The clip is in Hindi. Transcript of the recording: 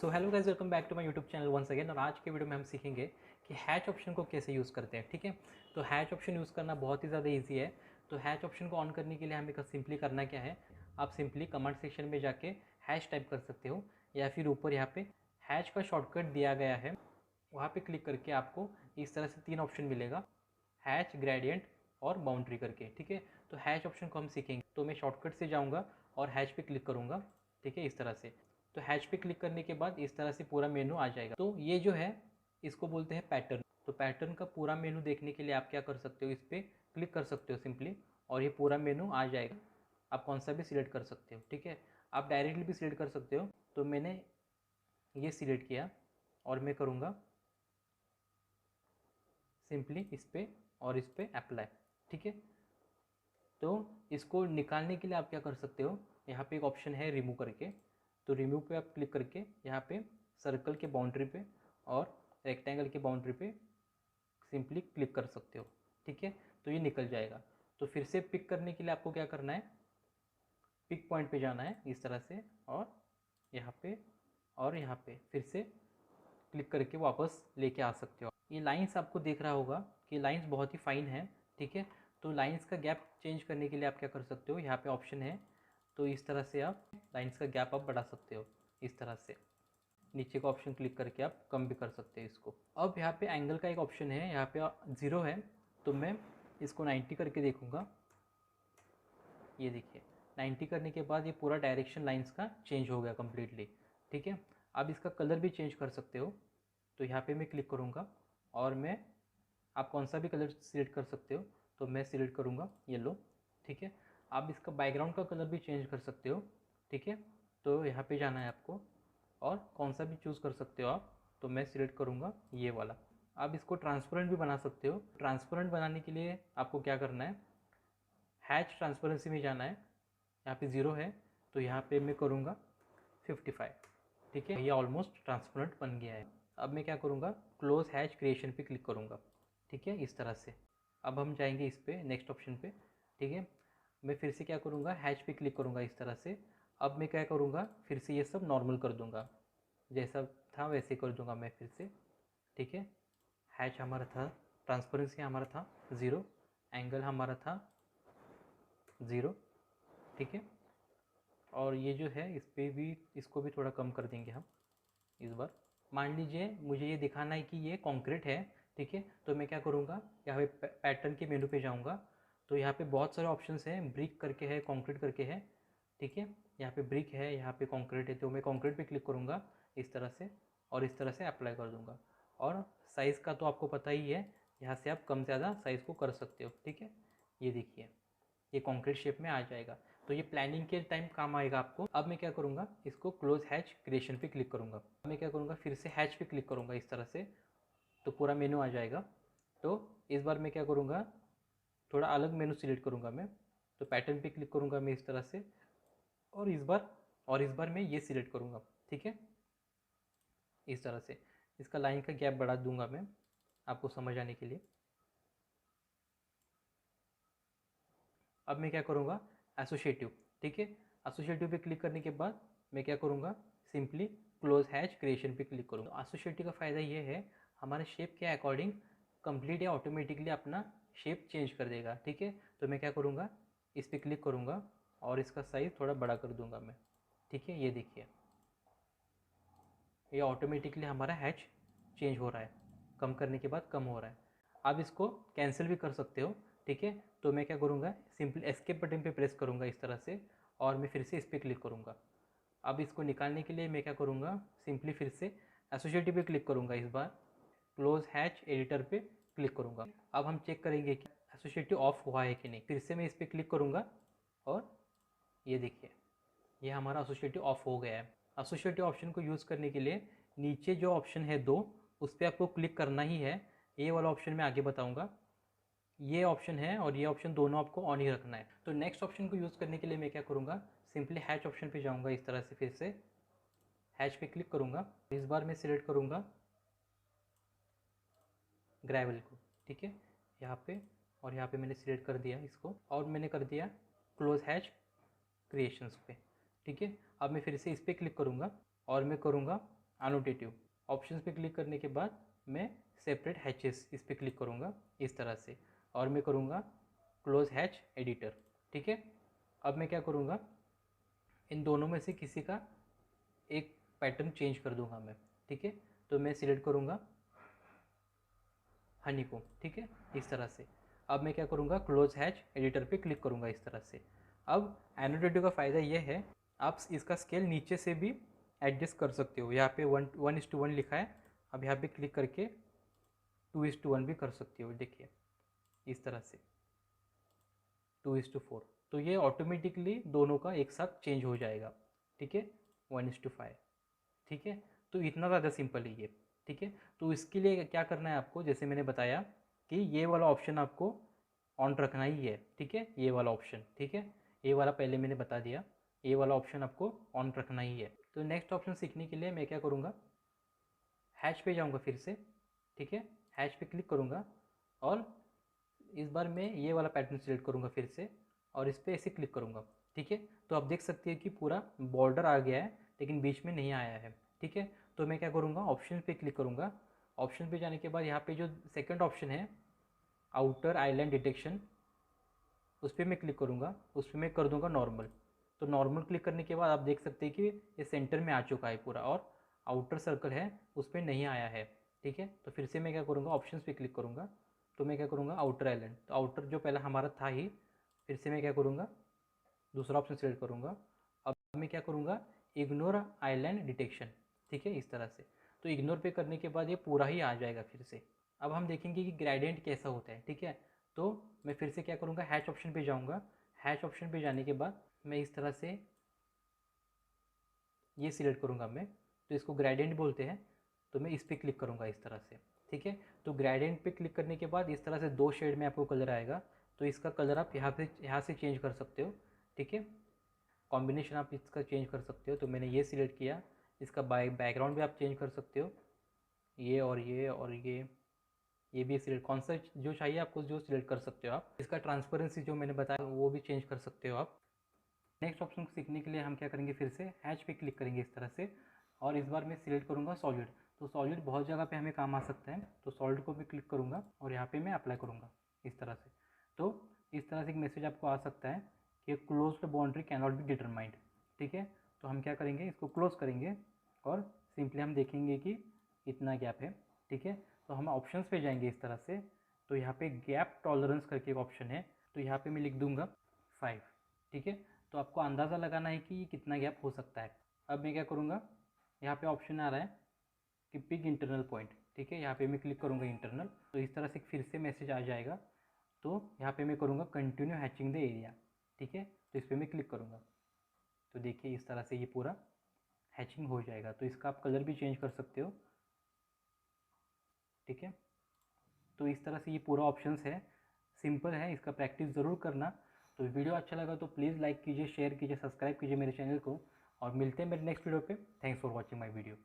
So hello guys, welcome back to my YouTube channel once again. और आज के वीडियो में हम सीखेंगे कि हैच ऑप्शन को कैसे यूज़ करते हैं। ठीक है, तो हैच ऑप्शन यूज़ करना बहुत ही ज़्यादा इजी है। तो हैच ऑप्शन को ऑन करने के लिए हमें सिंपली करना क्या है, आप सिंपली कमेंट सेक्शन में जाके हैश टाइप कर सकते हो, या फिर ऊपर यहाँ पे हैच का शॉर्टकट दिया गया है, वहाँ पे क्लिक करके आपको इस तरह से 3 ऑप्शन मिलेगा, हैच, ग्रेडियंट और बाउंड्री करके। ठीक है, तो हैच ऑप्शन को हम सीखेंगे। तो मैं शॉर्टकट से जाऊँगा और हैच पे क्लिक करूँगा। ठीक है, इस तरह से। तो हैच पे क्लिक करने के बाद इस तरह से पूरा मेनू आ जाएगा। तो ये जो है इसको बोलते हैं पैटर्न। तो पैटर्न का पूरा मेनू देखने के लिए आप क्या कर सकते हो, इस पर क्लिक कर सकते हो सिंपली, और ये पूरा मेनू आ जाएगा। आप कौन सा भी सिलेक्ट कर सकते हो। ठीक है, आप डायरेक्टली भी सिलेक्ट कर सकते हो। तो मैंने ये सिलेक्ट किया और मैं करूँगा सिंपली इस पर और इस पर अप्लाई। ठीक है, तो इसको निकालने के लिए आप क्या कर सकते हो, यहाँ पे एक ऑप्शन है रिमूव करके। तो रिमूव पे आप क्लिक करके यहाँ पे सर्कल के बाउंड्री पे और रेक्टेंगल के बाउंड्री पे सिंपली क्लिक कर सकते हो। ठीक है, तो ये निकल जाएगा। तो फिर से पिक करने के लिए आपको क्या करना है, पिक पॉइंट पे जाना है इस तरह से, और यहाँ पे और यहाँ पे फिर से क्लिक करके वापस लेके आ सकते हो। ये लाइंस आपको दिख रहा होगा कि लाइंस बहुत ही फाइन है। ठीक है, तो लाइंस का गैप चेंज करने के लिए आप क्या कर सकते हो, यहाँ पे ऑप्शन है, तो इस तरह से आप लाइंस का गैप आप बढ़ा सकते हो। इस तरह से नीचे का ऑप्शन क्लिक करके आप कम भी कर सकते हैं इसको। अब यहाँ पे एंगल का एक ऑप्शन है, यहाँ पे 0 है, तो मैं इसको 90 करके देखूँगा। ये देखिए 90 करने के बाद ये पूरा डायरेक्शन लाइंस का चेंज हो गया कम्प्लीटली। ठीक है, अब इसका कलर भी चेंज कर सकते हो। तो यहाँ पे मैं क्लिक करूँगा और मैं, आप कौन सा भी कलर सिलेक्ट कर सकते हो, तो मैं सिलेक्ट करूँगा येलो। ठीक है, आप इसका बैकग्राउंड का कलर भी चेंज कर सकते हो। ठीक है, तो यहाँ पे जाना है आपको और कौन सा भी चूज़ कर सकते हो आप, तो मैं सिलेक्ट करूँगा ये वाला। आप इसको ट्रांसपेरेंट भी बना सकते हो। ट्रांसपेरेंट बनाने के लिए आपको क्या करना है, हैच ट्रांसपेरेंसी में जाना है, यहाँ पे 0 है, तो यहाँ पे मैं करूँगा 55। ठीक है, ये ऑलमोस्ट ट्रांसपेरेंट बन गया है। अब मैं क्या करूँगा, क्लोज हैच क्रिएशन पे क्लिक करूँगा। ठीक है, इस तरह से। अब हम जाएंगे इस पे नेक्स्ट ऑप्शन पे। ठीक है, मैं फिर से क्या करूँगा, हैच पे क्लिक करूँगा इस तरह से। अब मैं क्या करूँगा, फिर से ये सब नॉर्मल कर दूँगा, जैसा था वैसे कर दूँगा मैं फिर से। ठीक है, हैच हमारा था, ट्रांसपेरेंसी हमारा था 0, एंगल हमारा था 0। ठीक है, और ये जो है इस पर भी, इसको भी थोड़ा कम कर देंगे हम इस बार। मान लीजिए मुझे ये दिखाना है कि ये कंक्रीट है। ठीक है, तो मैं क्या करूँगा, यहाँ पे पैटर्न के मेनू पे जाऊँगा। तो यहाँ पे बहुत सारे ऑप्शंस हैं, ब्रिक करके है, कंक्रीट करके है। ठीक है, यहाँ पे ब्रिक है, यहाँ पे कंक्रीट है, तो मैं कंक्रीट पे क्लिक करूँगा इस तरह से, और इस तरह से अप्लाई कर दूँगा। और साइज़ का तो आपको पता ही है, यहाँ से आप कम ज़्यादा साइज़ को कर सकते हो। ठीक है, ये देखिए ये कंक्रीट शेप में आ जाएगा। तो ये प्लानिंग के टाइम काम आएगा आपको। अब मैं क्या करूँगा, इसको क्लोज हैच क्रिएशन पे क्लिक करूँगा। अब मैं क्या करूँगा, फिर से हैच पे क्लिक करूँगा इस तरह से, तो पूरा मेनू आ जाएगा। तो इस बार मैं क्या करूँगा, थोड़ा अलग मेनू सिलेक्ट करूँगा मैं। तो पैटर्न पे क्लिक करूँगा मैं इस तरह से, और इस बार मैं ये सिलेक्ट करूँगा। ठीक है, इस तरह से इसका लाइन का गैप बढ़ा दूंगा मैं, आपको समझ आने के लिए। अब मैं क्या करूँगा, एसोसिएटिव। ठीक है, एसोसिएटिव पे क्लिक करने के बाद मैं क्या करूँगा, सिंपली क्लोज हैच क्रिएशन पे क्लिक करूँगा। एसोसिएटिव का फ़ायदा ये है, हमारे शेप के अकॉर्डिंग कंप्लीट या ऑटोमेटिकली अपना शेप चेंज कर देगा। ठीक है, तो मैं क्या करूँगा, इस पर क्लिक करूँगा और इसका साइज़ थोड़ा बड़ा कर दूँगा मैं। ठीक है, ये देखिए ये ऑटोमेटिकली हमारा हैच चेंज हो रहा है, कम करने के बाद कम हो रहा है। आप इसको कैंसिल भी कर सकते हो। ठीक है, तो मैं क्या करूँगा, सिंपल एस्केप बटन पे प्रेस करूँगा इस तरह से, और मैं फिर से इस पर क्लिक करूँगा। अब इसको निकालने के लिए मैं क्या करूँगा, सिंपली फिर से एसोसिएटिव पे क्लिक करूँगा, इस बार क्लोज हैच एडिटर पे क्लिक करूँगा। अब हम चेक करेंगे कि एसोसिएटिव ऑफ हुआ है कि नहीं। फिर से मैं इस पर क्लिक करूँगा और ये देखिए ये हमारा एसोसिएटिव ऑफ हो गया है। एसोसिएटिव ऑप्शन को यूज़ करने के लिए नीचे जो ऑप्शन है 2, उस पर आपको क्लिक करना ही है। ये वाला ऑप्शन मैं आगे बताऊंगा। ये ऑप्शन है और ये ऑप्शन दोनों आपको ऑन ही रखना है। तो नेक्स्ट ऑप्शन को यूज़ करने के लिए मैं क्या करूँगा, सिंपली हैच ऑप्शन पे जाऊँगा इस तरह से, फिर से हैच पे क्लिक करूँगा। इस बार मैं सिलेक्ट करूँगा ग्रेवल को। ठीक है, यहाँ पे और यहाँ पे मैंने सिलेक्ट कर दिया इसको, और मैंने कर दिया क्लोज हैच क्रिएशंस पे। ठीक है, अब मैं फिर से इस पर क्लिक करूँगा और मैं करूँगा एनोटेटिव ऑप्शन पे क्लिक करने के बाद मैं सेपरेट हैचेस इस पर क्लिक करूँगा इस तरह से, और मैं करूँगा क्लोज हैच एडिटर। ठीक है, अब मैं क्या करूँगा, इन दोनों में से किसी का एक पैटर्न चेंज कर दूंगा मैं। ठीक है, तो मैं सिलेक्ट करूँगा हनी को। ठीक है, इस तरह से। अब मैं क्या करूँगा, क्लोज हैच एडिटर पे क्लिक करूँगा इस तरह से। अब एनोटेटिव का फ़ायदा ये है, आप इसका स्केल नीचे से भी एडजस्ट कर सकते हो। यहाँ पे 1:1 लिखा है, अब यहाँ पे क्लिक करके 2:1 भी कर सकते हो। देखिए इस तरह से 2:4, तो ये ऑटोमेटिकली दोनों का एक साथ चेंज हो जाएगा। ठीक है, 1:5। ठीक है, तो इतना ज़्यादा सिंपल है ये। ठीक है, तो इसके लिए क्या करना है आपको, जैसे मैंने बताया कि ये वाला ऑप्शन आपको ऑन रखना ही है। ठीक है, ये वाला ऑप्शन, ठीक है, ये वाला पहले मैंने बता दिया, ये वाला ऑप्शन आपको ऑन रखना ही है। तो नेक्स्ट ऑप्शन सीखने के लिए मैं क्या करूँगा, हैच पे जाऊँगा फिर से। ठीक है, हैच पे क्लिक करूँगा और इस बार मैं ये वाला पैटर्न सेलेक्ट करूँगा फिर से, और इस पर ऐसे क्लिक करूँगा। ठीक है, तो आप देख सकते हैं कि पूरा बॉर्डर आ गया है लेकिन बीच में नहीं आया है। ठीक है, तो मैं क्या करूँगा, ऑप्शन पे क्लिक करूँगा। ऑप्शन पे जाने के बाद यहाँ पे जो सेकंड ऑप्शन है आउटर आइलैंड डिटेक्शन, उस पर मैं क्लिक करूँगा, उस पर मैं कर दूँगा नॉर्मल। तो नॉर्मल क्लिक करने के बाद आप देख सकते हैं कि ये सेंटर में आ चुका है पूरा, और आउटर सर्कल है उस पर नहीं आया है। ठीक है, तो फिर से मैं क्या करूँगा, ऑप्शन पे क्लिक करूँगा, तो मैं क्या करूँगा आउटर आइलैंड, तो आउटर जो पहला हमारा था ही, फिर से मैं क्या करूँगा दूसरा ऑप्शन सेलेक्ट करूँगा। अब मैं क्या करूँगा, इग्नोर आइलैंड डिटेक्शन। ठीक है, इस तरह से। तो इग्नोर पे करने के बाद ये पूरा ही आ जाएगा फिर से। अब हम देखेंगे कि ग्रेडियंट कैसा होता है। ठीक है, तो मैं फिर से क्या करूँगा, हैच ऑप्शन पे जाऊँगा। हैच ऑप्शन पे जाने के बाद मैं इस तरह से ये सिलेक्ट करूँगा मैं, तो इसको ग्रेडियंट बोलते हैं, तो मैं इस पर क्लिक करूँगा इस तरह से। ठीक है, तो ग्रेडियंट पे क्लिक करने के बाद इस तरह से 2 शेड में आपको कलर आएगा, तो इसका कलर आप यहाँ से चेंज कर सकते हो। ठीक है, कॉम्बिनेशन आप इसका चेंज कर सकते हो, तो मैंने ये सिलेक्ट किया। इसका बैकग्राउंड भी आप चेंज कर सकते हो, ये और ये और ये भी सिलेक्ट, कौन सा जो चाहिए आपको जो सिलेक्ट कर सकते हो आप। इसका ट्रांसपेरेंसी जो मैंने बताया वो भी चेंज कर सकते हो आप। नेक्स्ट ऑप्शन को सीखने के लिए हम क्या करेंगे, फिर से हैच पे क्लिक करेंगे इस तरह से, और इस बार मैं सिलेक्ट करूँगा सॉलिड। तो सॉलिड बहुत जगह पे हमें काम आ सकता है, तो सॉलिड को भी क्लिक करूँगा और यहाँ पे मैं अप्लाई करूँगा इस तरह से। तो इस तरह से एक मैसेज आपको आ सकता है कि closed boundary can not be determined. ठीक है, तो हम क्या करेंगे, इसको क्लोज करेंगे और सिंपली हम देखेंगे कि इतना गैप है। ठीक है, तो हम ऑप्शंस पे जाएंगे इस तरह से, तो यहाँ पे गैप टॉलरेंस करके एक ऑप्शन है, तो यहाँ पे मैं लिख दूंगा 5। ठीक है, तो आपको अंदाज़ा लगाना है कि ये कितना गैप हो सकता है। अब मैं क्या करूँगा, यहाँ पे ऑप्शन आ रहा है कि पिक इंटरनल पॉइंट। ठीक है, यहाँ पे मैं क्लिक करूँगा इंटरनल, तो इस तरह से फिर से मैसेज आ जाएगा। तो यहाँ पे मैं करूँगा कंटिन्यू हैचिंग द एरिया। ठीक है, तो इस पर मैं क्लिक करूँगा, तो देखिए इस तरह से ये पूरा हैचिंग हो जाएगा। तो इसका आप कलर भी चेंज कर सकते हो। ठीक है, तो इस तरह से ये पूरा ऑप्शंस है, सिंपल है, इसका प्रैक्टिस ज़रूर करना। तो वीडियो अच्छा लगा तो प्लीज़ लाइक कीजिए, शेयर कीजिए, सब्सक्राइब कीजिए मेरे चैनल को, और मिलते हैं मेरे नेक्स्ट वीडियो पे। Thanks for watching my video.